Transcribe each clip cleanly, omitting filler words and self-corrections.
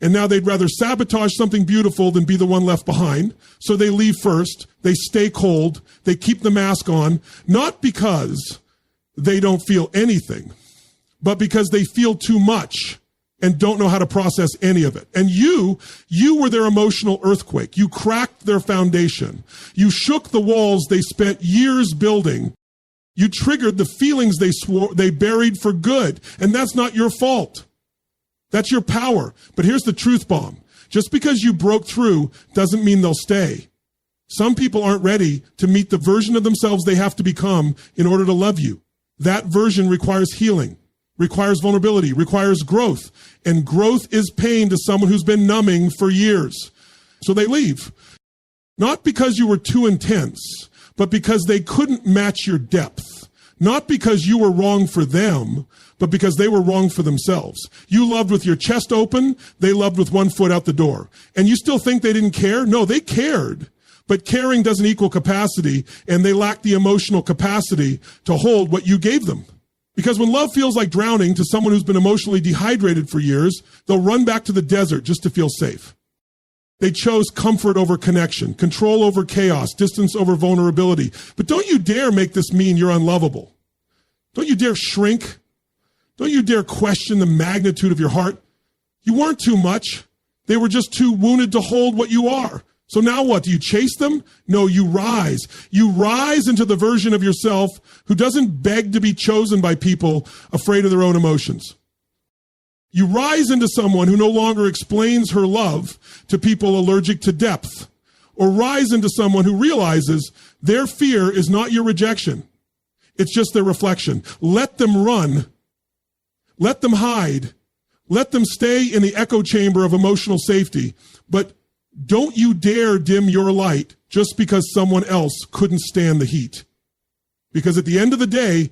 And now they'd rather sabotage something beautiful than be the one left behind. So they leave first. They stay cold. They keep the mask on, not because they don't feel anything, but because they feel too much and don't know how to process any of it. And you were their emotional earthquake. You cracked their foundation. You shook the walls they spent years building. You triggered the feelings they buried for good. And that's not your fault. That's your power. But here's the truth bomb. Just because you broke through doesn't mean they'll stay. Some people aren't ready to meet the version of themselves they have to become in order to love you. That version requires healing, requires vulnerability, requires growth. And growth is pain to someone who's been numbing for years. So they leave. Not because you were too intense, but because they couldn't match your depth. Not because you were wrong for them, but because they were wrong for themselves. You loved with your chest open, they loved with one foot out the door. And you still think they didn't care? No, they cared. But caring doesn't equal capacity, and they lack the emotional capacity to hold what you gave them. Because when love feels like drowning to someone who's been emotionally dehydrated for years, they'll run back to the desert just to feel safe. They chose comfort over connection, control over chaos, distance over vulnerability. But don't you dare make this mean you're unlovable. Don't you dare shrink. Don't you dare question the magnitude of your heart. You weren't too much. They were just too wounded to hold what you are. So now what? Do you chase them? No, you rise. You rise into the version of yourself who doesn't beg to be chosen by people afraid of their own emotions. You rise into someone who no longer explains her love to people allergic to depth, or rise into someone who realizes their fear is not your rejection. It's just their reflection. Let them run. Let them hide. Let them stay in the echo chamber of emotional safety. But don't you dare dim your light just because someone else couldn't stand the heat. Because at the end of the day,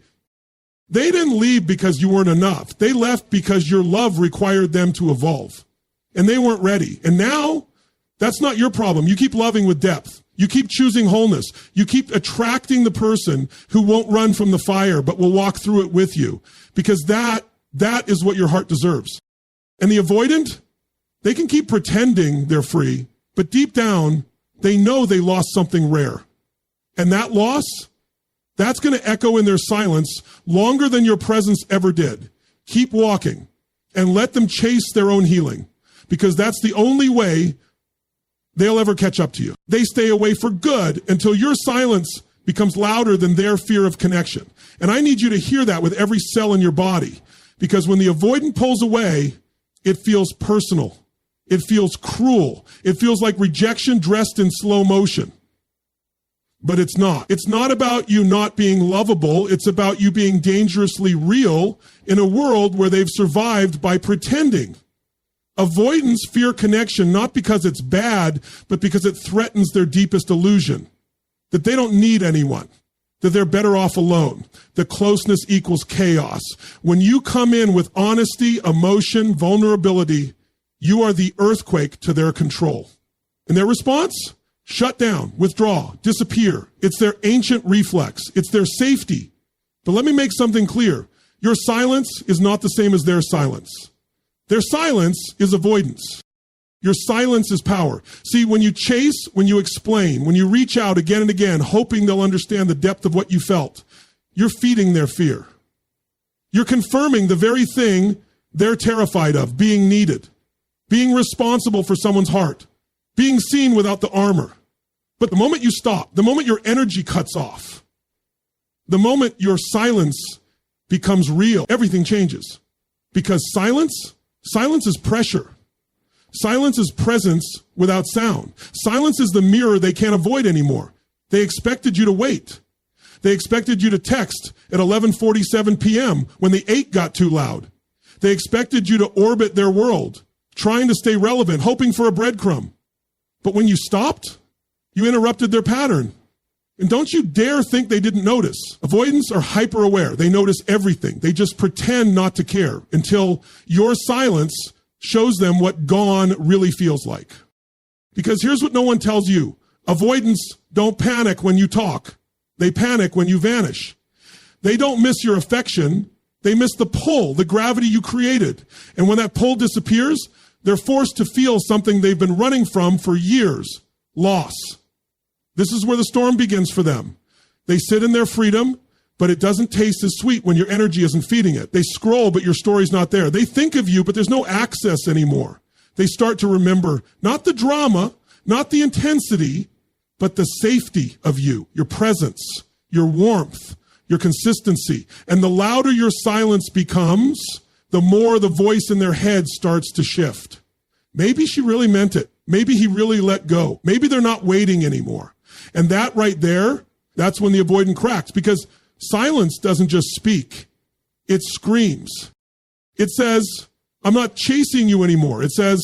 they didn't leave because you weren't enough. They left because your love required them to evolve. And they weren't ready. And now, that's not your problem. You keep loving with depth. You keep choosing wholeness. You keep attracting the person who won't run from the fire, but will walk through it with you. Because that is what your heart deserves. And the avoidant, they can keep pretending they're free, but deep down, they know they lost something rare. And that loss, that's going to echo in their silence longer than your presence ever did. Keep walking and let them chase their own healing, because that's the only way they'll ever catch up to you. They stay away for good until your silence becomes louder than their fear of connection. And I need you to hear that with every cell in your body, because when the avoidant pulls away, it feels personal. It feels cruel. It feels like rejection dressed in slow motion. But it's not. It's not about you not being lovable. It's about you being dangerously real in a world where they've survived by pretending. Avoidants fear connection not because it's bad, but because it threatens their deepest illusion. That they don't need anyone. That they're better off alone. That closeness equals chaos. When you come in with honesty, emotion, vulnerability, you are the earthquake to their control. And their response? Shut down, withdraw, disappear. It's their ancient reflex. It's their safety. But let me make something clear. Your silence is not the same as their silence. Their silence is avoidance. Your silence is power. See, when you chase, when you explain, when you reach out again and again, hoping they'll understand the depth of what you felt, you're feeding their fear. You're confirming the very thing they're terrified of, being needed, being responsible for someone's heart, being seen without the armor. But the moment you stop, the moment your energy cuts off, the moment your silence becomes real, everything changes. Because silence is pressure. Silence is presence without sound. Silence is the mirror they can't avoid anymore. They expected you to wait. They expected you to text at 11:47 p.m. when the 8 got too loud. They expected you to orbit their world, trying to stay relevant, hoping for a breadcrumb. But when you stopped, you interrupted their pattern. And don't you dare think they didn't notice. Avoidants are hyper aware. They notice everything. They just pretend not to care until your silence shows them what gone really feels like. Because here's what no one tells you. Avoidants don't panic when you talk. They panic when you vanish. They don't miss your affection. They miss the pull, the gravity you created. And when that pull disappears, they're forced to feel something they've been running from for years, loss. This is where the storm begins for them. They sit in their freedom, but it doesn't taste as sweet when your energy isn't feeding it. They scroll, but your story's not there. They think of you, but there's no access anymore. They start to remember not the drama, not the intensity, but the safety of you, your presence, your warmth, your consistency. And the louder your silence becomes, the more the voice in their head starts to shift. Maybe she really meant it. Maybe he really let go. Maybe they're not waiting anymore. And that right there, that's when the avoidant cracks, because silence doesn't just speak. It screams. It says, I'm not chasing you anymore. It says,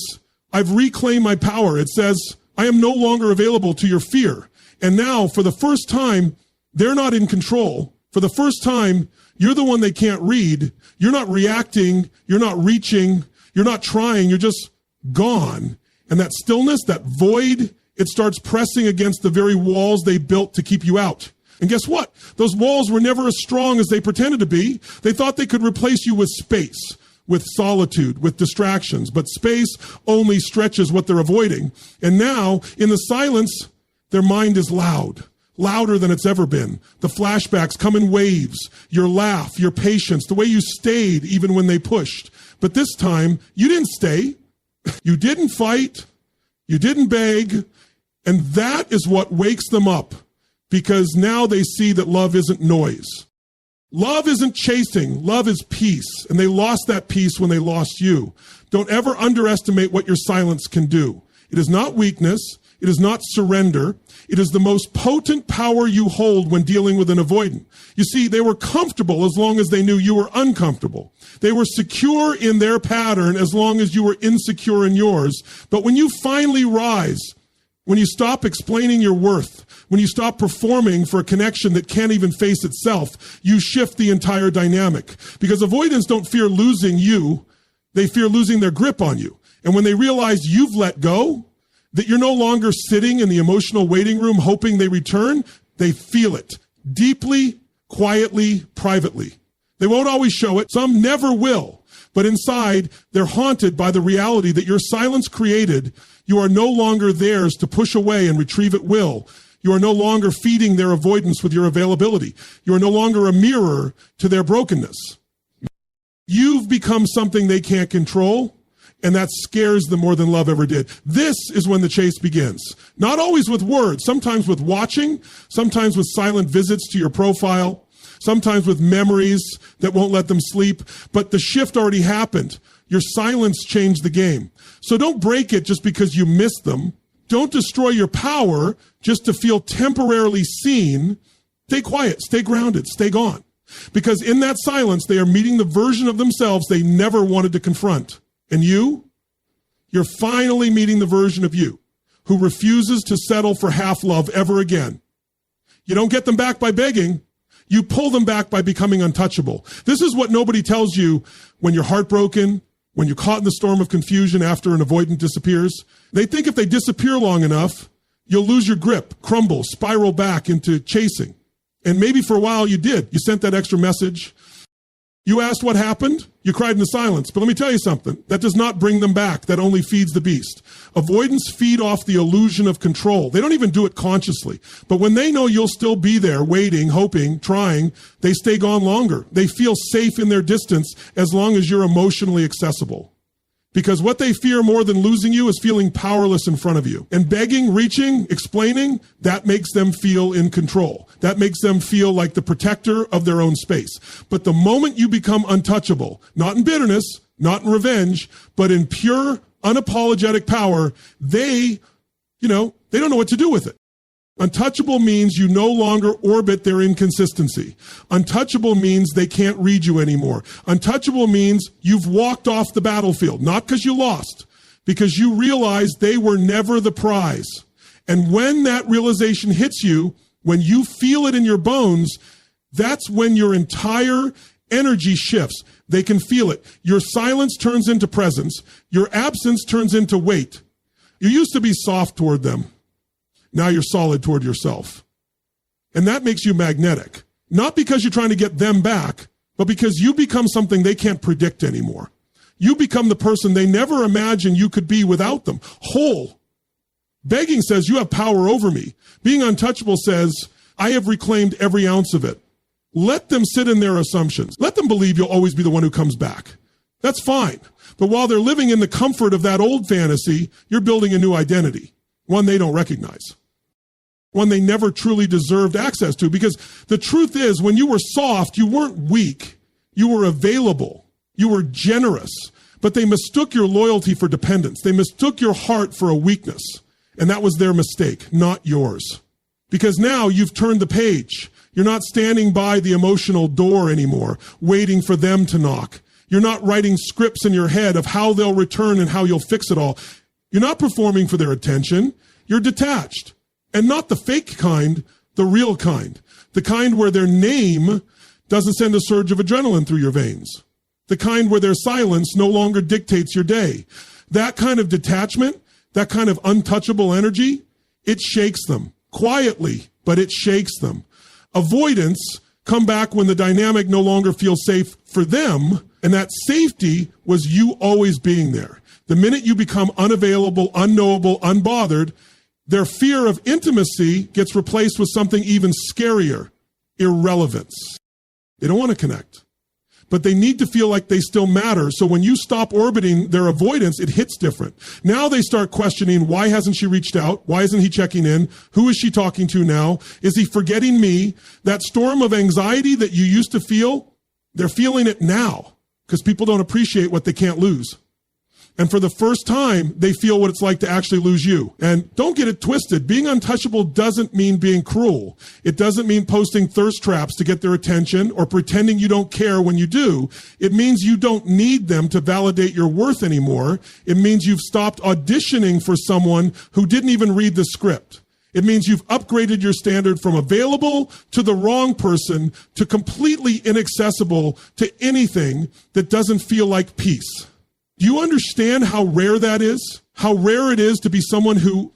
I've reclaimed my power. It says, I am no longer available to your fear. And now, for the first time, they're not in control. For the first time, you're the one they can't read. You're not reacting. You're not reaching. You're not trying. You're just gone. And that stillness, that void, it starts pressing against the very walls they built to keep you out. And guess what? Those walls were never as strong as they pretended to be. They thought they could replace you with space, with solitude, with distractions. But space only stretches what they're avoiding. And now, in the silence, their mind is loud, louder than it's ever been. The flashbacks come in waves. Your laugh, your patience, the way you stayed even when they pushed. But this time, you didn't stay. You didn't fight. You didn't beg. And that is what wakes them up, because now they see that love isn't noise. Love isn't chasing. Love is peace. And they lost that peace when they lost you. Don't ever underestimate what your silence can do. It is not weakness. It is not surrender. It is the most potent power you hold when dealing with an avoidant. You see, they were comfortable as long as they knew you were uncomfortable. They were secure in their pattern as long as you were insecure in yours. But when you finally rise, when you stop explaining your worth, when you stop performing for a connection that can't even face itself, you shift the entire dynamic. Because avoidants don't fear losing you. They fear losing their grip on you. And when they realize you've let go, that you're no longer sitting in the emotional waiting room hoping they return, they feel it deeply, quietly, privately. They won't always show it. Some never will. But inside, they're haunted by the reality that your silence created. You are no longer theirs to push away and retrieve at will. You are no longer feeding their avoidance with your availability. You are no longer a mirror to their brokenness. You've become something they can't control, and that scares them more than love ever did. This is when the chase begins. Not always with words, sometimes with watching, sometimes with silent visits to your profile, sometimes with memories that won't let them sleep. But the shift already happened. Your silence changed the game. So don't break it just because you missed them. Don't destroy your power just to feel temporarily seen. Stay quiet, stay grounded, stay gone. Because in that silence, they are meeting the version of themselves they never wanted to confront. And you're finally meeting the version of you who refuses to settle for half love ever again. You don't get them back by begging. You pull them back by becoming untouchable. This is what nobody tells you when you're heartbroken, when you're caught in the storm of confusion after an avoidant disappears. They think if they disappear long enough, you'll lose your grip, crumble, spiral back into chasing. And maybe for a while you did. You sent that extra message. You asked what happened. You cried into silence. But let me tell you something. That does not bring them back. That only feeds the beast. Avoidants feed off the illusion of control. They don't even do it consciously. But when they know you'll still be there, waiting, hoping, trying, they stay gone longer. They feel safe in their distance as long as you're emotionally accessible. Because what they fear more than losing you is feeling powerless in front of you. And begging, reaching, explaining, that makes them feel in control. That makes them feel like the protector of their own space. But the moment you become untouchable, not in bitterness, not in revenge, but in pure, unapologetic power, they don't know what to do with it. Untouchable means you no longer orbit their inconsistency. Untouchable means they can't read you anymore. Untouchable means you've walked off the battlefield, not because you lost, because you realized they were never the prize. And when that realization hits you, when you feel it in your bones, that's when your entire energy shifts. They can feel it. Your silence turns into presence. Your absence turns into weight. You used to be soft toward them. Now you're solid toward yourself. And that makes you magnetic. Not because you're trying to get them back, but because you become something they can't predict anymore. You become the person they never imagined you could be without them. Whole. Begging says, you have power over me. Being untouchable says, I have reclaimed every ounce of it. Let them sit in their assumptions. Let them believe you'll always be the one who comes back. That's fine. But while they're living in the comfort of that old fantasy, you're building a new identity, one they don't recognize, one they never truly deserved access to. Because the truth is, when you were soft, you weren't weak. You were available. You were generous. But they mistook your loyalty for dependence. They mistook your heart for a weakness. And that was their mistake, not yours. Because now you've turned the page. You're not standing by the emotional door anymore, waiting for them to knock. You're not writing scripts in your head of how they'll return and how you'll fix it all. You're not performing for their attention. You're detached. And not the fake kind, the real kind. The kind where their name doesn't send a surge of adrenaline through your veins. The kind where their silence no longer dictates your day. That kind of detachment, that kind of untouchable energy, it shakes them. Quietly, but it shakes them. Avoidants come back when the dynamic no longer feels safe for them, and that safety was you always being there. The minute you become unavailable, unknowable, unbothered, their fear of intimacy gets replaced with something even scarier, irrelevance. They don't want to connect. But they need to feel like they still matter. So when you stop orbiting their avoidance, it hits different. Now they start questioning, why hasn't she reached out? Why isn't he checking in? Who is she talking to now? Is he forgetting me? That storm of anxiety that you used to feel, they're feeling it now because people don't appreciate what they can't lose. And for the first time, they feel what it's like to actually lose you. And don't get it twisted. Being untouchable doesn't mean being cruel. It doesn't mean posting thirst traps to get their attention or pretending you don't care when you do. It means you don't need them to validate your worth anymore. It means you've stopped auditioning for someone who didn't even read the script. It means you've upgraded your standard from available to the wrong person to completely inaccessible to anything that doesn't feel like peace. Do you understand how rare that is? How rare it is to be someone who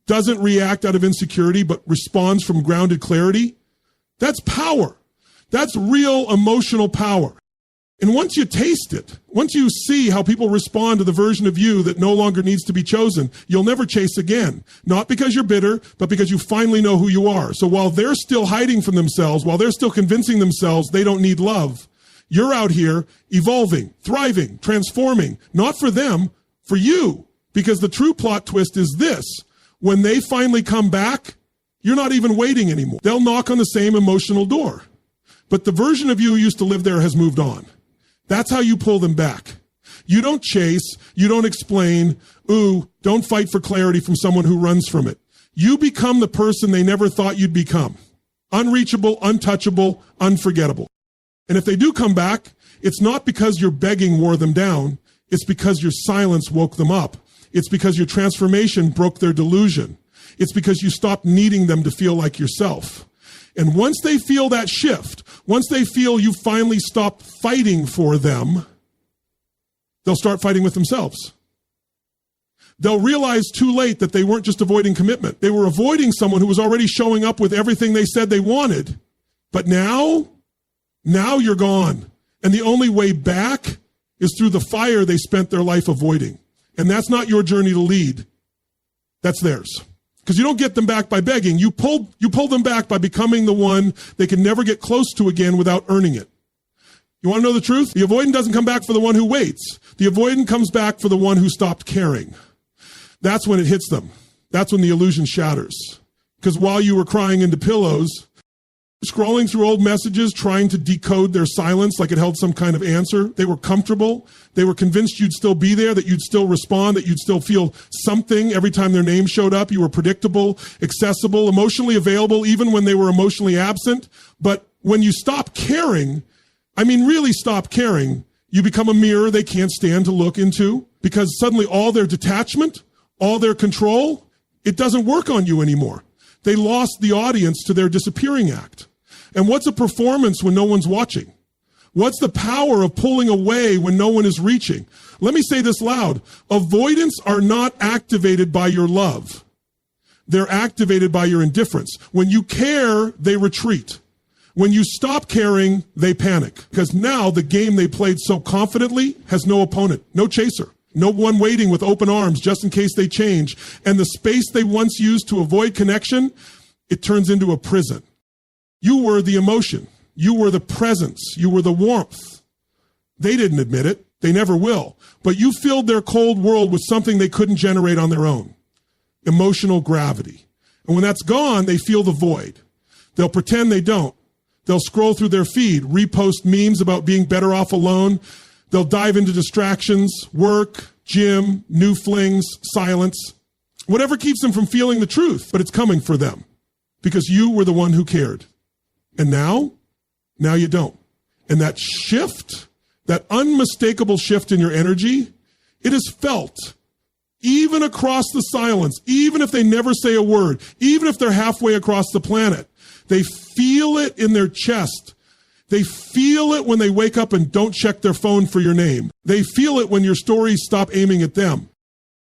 doesn't react out of insecurity, but responds from grounded clarity? That's power. That's real emotional power. And once you taste it, once you see how people respond to the version of you that no longer needs to be chosen, you'll never chase again. Not because you're bitter, but because you finally know who you are. So while they're still hiding from themselves, while they're still convincing themselves they don't need love, you're out here evolving, thriving, transforming, not for them, for you. Because the true plot twist is this. When they finally come back, you're not even waiting anymore. They'll knock on the same emotional door. But the version of you who used to live there has moved on. That's how you pull them back. You don't chase. You don't explain. Ooh, don't fight for clarity from someone who runs from it. You become the person they never thought you'd become. Unreachable, untouchable, unforgettable. And if they do come back, it's not because your begging wore them down. It's because your silence woke them up. It's because your transformation broke their delusion. It's because you stopped needing them to feel like yourself. And once they feel that shift, once they feel you finally stopped fighting for them, they'll start fighting with themselves. They'll realize too late that they weren't just avoiding commitment. They were avoiding someone who was already showing up with everything they said they wanted. But now you're gone. And the only way back is through the fire they spent their life avoiding. And that's not your journey to lead. That's theirs. Because you don't get them back by begging. You pull them back by becoming the one they can never get close to again without earning it. You want to know the truth? The avoidant doesn't come back for the one who waits. The avoidant comes back for the one who stopped caring. That's when it hits them. That's when the illusion shatters. Because while you were crying into pillows, scrolling through old messages, trying to decode their silence like it held some kind of answer. They were comfortable. They were convinced you'd still be there, that you'd still respond, that you'd still feel something every time their name showed up. You were predictable, accessible, emotionally available, even when they were emotionally absent. But when you stop caring, really stop caring, you become a mirror they can't stand to look into, because suddenly all their detachment, all their control, it doesn't work on you anymore. They lost the audience to their disappearing act. And what's a performance when no one's watching? What's the power of pulling away when no one is reaching? Let me say this loud. Avoidants are not activated by your love. They're activated by your indifference. When you care, they retreat. When you stop caring, they panic because now the game they played so confidently has no opponent, no chaser, no one waiting with open arms just in case they change. And the space they once used to avoid connection, it turns into a prison. You were the emotion. You were the presence. You were the warmth. They didn't admit it. They never will. But you filled their cold world with something they couldn't generate on their own. Emotional gravity. And when that's gone, they feel the void. They'll pretend they don't. They'll scroll through their feed, repost memes about being better off alone. They'll dive into distractions, work, gym, new flings, silence. Whatever keeps them from feeling the truth, but it's coming for them because you were the one who cared. And now you don't. And that shift, that unmistakable shift in your energy, it is felt even across the silence, even if they never say a word, even if they're halfway across the planet. They feel it in their chest. They feel it when they wake up and don't check their phone for your name. They feel it when your stories stop aiming at them.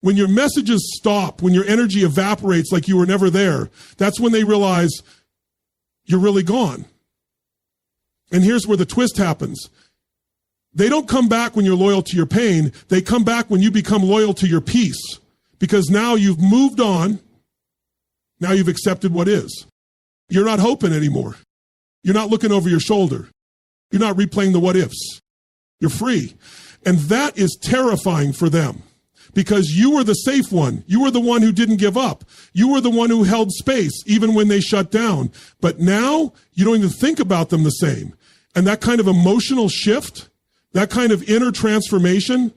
When your messages stop, when your energy evaporates like you were never there, that's when they realize you're really gone. And here's where the twist happens. They don't come back when you're loyal to your pain. They come back when you become loyal to your peace. Because now you've moved on. Now you've accepted what is. You're not hoping anymore. You're not looking over your shoulder. You're not replaying the what ifs. You're free. And that is terrifying for them because you were the safe one. You were the one who didn't give up. You were the one who held space even when they shut down. But now you don't even think about them the same. And that kind of emotional shift, that kind of inner transformation,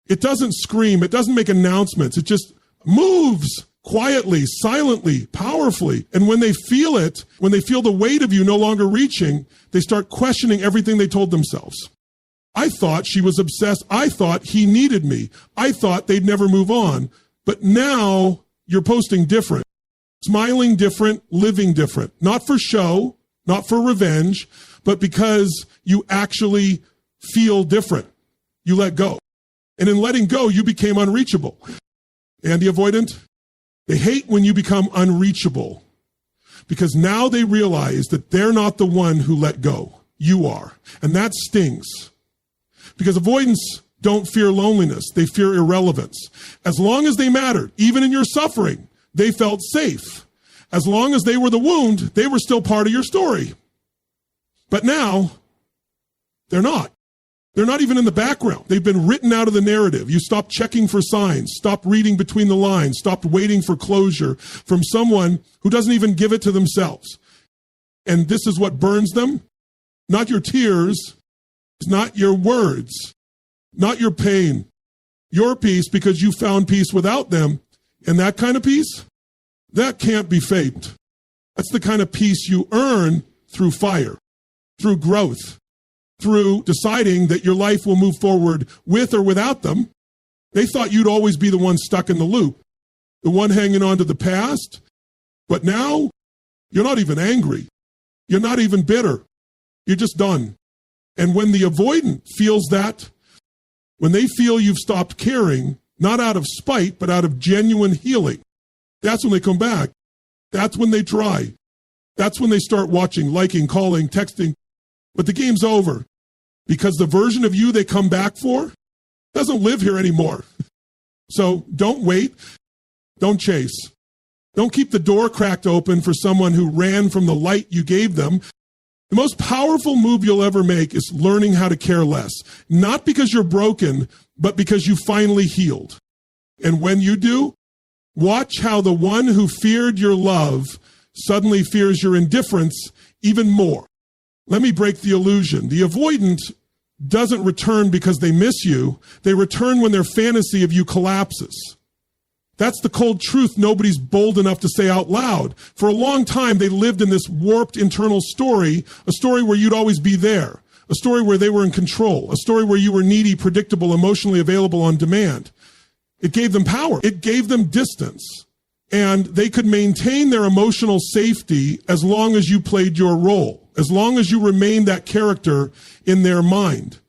it doesn't scream. It doesn't make announcements. It just moves quietly, silently, powerfully. And when they feel it, when they feel the weight of you no longer reaching, they start questioning everything they told themselves. I thought she was obsessed. I thought he needed me. I thought they'd never move on. But now you're posting different, smiling different, living different. Not for show, not for revenge, but because you actually feel different. You let go. And in letting go, you became unreachable. And the avoidant, they hate when you become unreachable because now they realize that they're not the one who let go. You are. And that stings because avoidants don't fear loneliness. They fear irrelevance. As long as they mattered, even in your suffering, they felt safe. As long as they were the wound, they were still part of your story. But now they're not. They're not even in the background. They've been written out of the narrative. You stopped checking for signs, stopped reading between the lines, stopped waiting for closure from someone who doesn't even give it to themselves. And this is what burns them. Not your tears, not your words, not your pain, your peace because you found peace without them. And that kind of peace, that can't be faked. That's the kind of peace you earn through fire, through growth, through deciding that your life will move forward with or without them. They thought you'd always be the one stuck in the loop, the one hanging on to the past. But now you're not even angry. You're not even bitter. You're just done. And when the avoidant feels that, when they feel you've stopped caring, not out of spite, but out of genuine healing, that's when they come back. That's when they try. That's when they start watching, liking, calling, texting. But the game's over because the version of you they come back for doesn't live here anymore. So don't wait. Don't chase. Don't keep the door cracked open for someone who ran from the light you gave them. The most powerful move you'll ever make is learning how to care less. Not because you're broken, but because you finally healed. And when you do, watch how the one who feared your love suddenly fears your indifference even more. Let me break the illusion. The avoidant doesn't return because they miss you. They return when their fantasy of you collapses. That's the cold truth nobody's bold enough to say out loud. For a long time, they lived in this warped internal story, a story where you'd always be there, a story where they were in control, a story where you were needy, predictable, emotionally available on demand. It gave them power. It gave them distance. And they could maintain their emotional safety as long as you played your role, as long as you remained that character in their mind.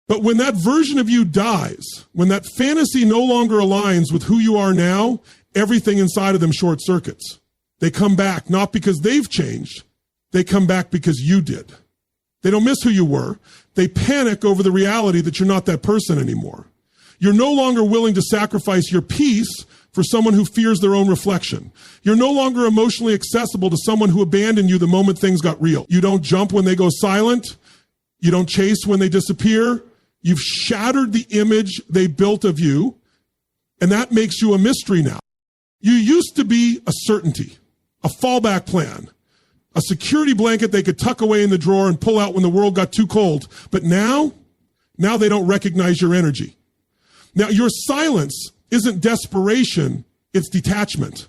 But when that version of you dies, when that fantasy no longer aligns with who you are now, everything inside of them short circuits. They come back, not because they've changed, They come back because you did. They don't miss who you were. They panic over the reality that you're not that person anymore. You're no longer willing to sacrifice your peace for someone who fears their own reflection. You're no longer emotionally accessible to someone who abandoned you the moment things got real. You don't jump when they go silent. You don't chase when they disappear. You've shattered the image they built of you, and that makes you a mystery now. You used to be a certainty, a fallback plan, a security blanket they could tuck away in the drawer and pull out when the world got too cold. But now they don't recognize your energy. Now, your silence isn't desperation, it's detachment.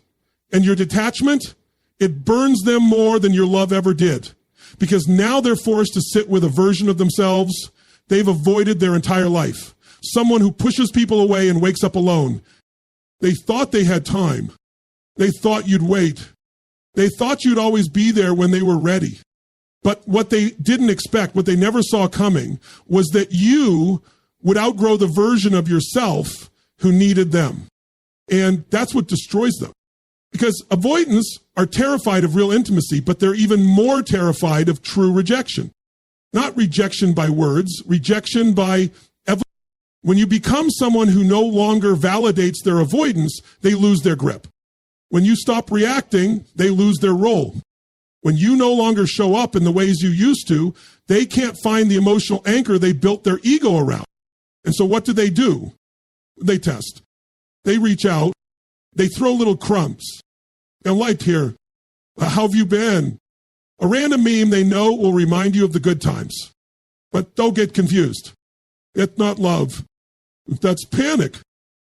And your detachment, it burns them more than your love ever did. Because now they're forced to sit with a version of themselves they've avoided their entire life. Someone who pushes people away and wakes up alone. They thought they had time. They thought you'd wait. They thought you'd always be there when they were ready. But what they didn't expect, what they never saw coming, was that you would outgrow the version of yourself who needed them. And that's what destroys them. Because avoidants are terrified of real intimacy, but they're even more terrified of true rejection. Not rejection by words, rejection by evidence. When you become someone who no longer validates their avoidance, they lose their grip. When you stop reacting, they lose their role. When you no longer show up in the ways you used to, they can't find the emotional anchor they built their ego around. And so what do? They test. They reach out. They throw little crumbs. And light here. How have you been? A random meme they know will remind you of the good times. But don't get confused. It's not love. That's panic.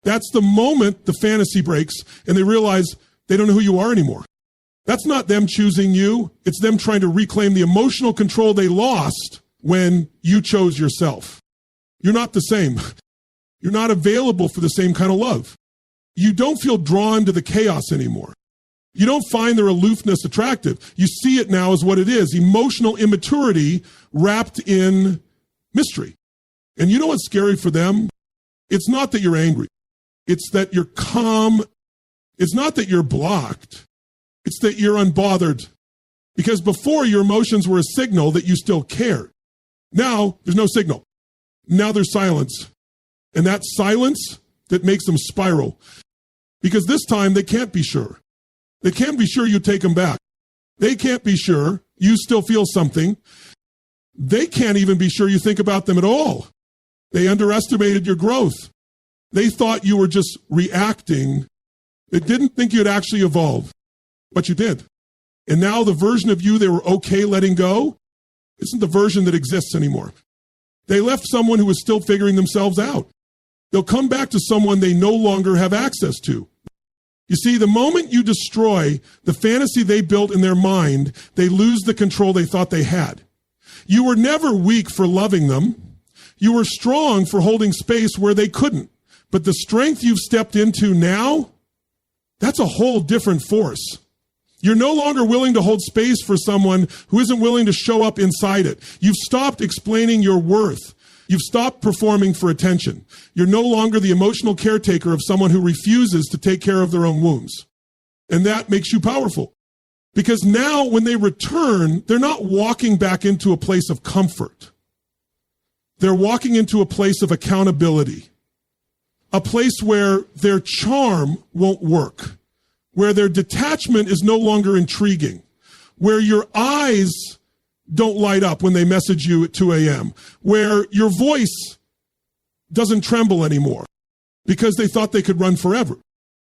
That's the moment the fantasy breaks and they realize they don't know who you are anymore. That's not them choosing you. It's them trying to reclaim the emotional control they lost when you chose yourself. You're not the same. You're not available for the same kind of love. You don't feel drawn to the chaos anymore. You don't find their aloofness attractive. You see it now as what it is, emotional immaturity wrapped in mystery. And you know what's scary for them? It's not that you're angry. It's that you're calm. It's not that you're blocked. It's that you're unbothered. Because before, your emotions were a signal that you still cared. Now, there's no signal. Now there's silence. And that silence that makes them spiral. Because this time, they can't be sure. They can't be sure you take them back. They can't be sure you still feel something. They can't even be sure you think about them at all. They underestimated your growth. They thought you were just reacting. They didn't think you'd actually evolve, but you did. And now the version of you they were okay letting go isn't the version that exists anymore. They left someone who was still figuring themselves out. They'll come back to someone they no longer have access to. You see, the moment you destroy the fantasy they built in their mind, they lose the control they thought they had. You were never weak for loving them. You were strong for holding space where they couldn't. But the strength you've stepped into now, that's a whole different force. You're no longer willing to hold space for someone who isn't willing to show up inside it. You've stopped explaining your worth. You've stopped performing for attention. You're no longer the emotional caretaker of someone who refuses to take care of their own wounds. And that makes you powerful. Because now when they return, they're not walking back into a place of comfort. They're walking into a place of accountability. A place where their charm won't work. Where their detachment is no longer intriguing. Where your eyes don't light up when they message you at 2 a.m., where your voice doesn't tremble anymore because they thought they could run forever.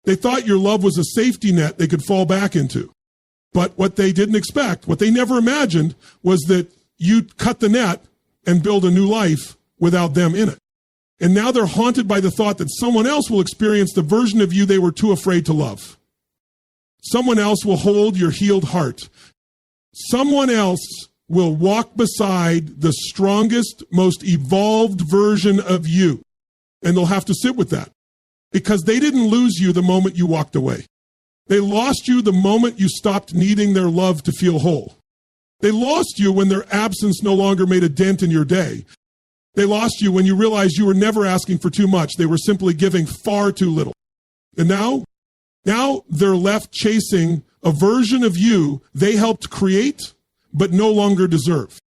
They thought your love was a safety net they could fall back into. But what they didn't expect, what they never imagined, was that you'd cut the net and build a new life without them in it. And now they're haunted by the thought that someone else will experience the version of you they were too afraid to love. Someone else will hold your healed heart. Someone else will walk beside the strongest, most evolved version of you. And they'll have to sit with that because they didn't lose you the moment you walked away. They lost you the moment you stopped needing their love to feel whole. They lost you when their absence no longer made a dent in your day. They lost you when you realized you were never asking for too much. They were simply giving far too little. And now they're left chasing a version of you they helped create but no longer deserve.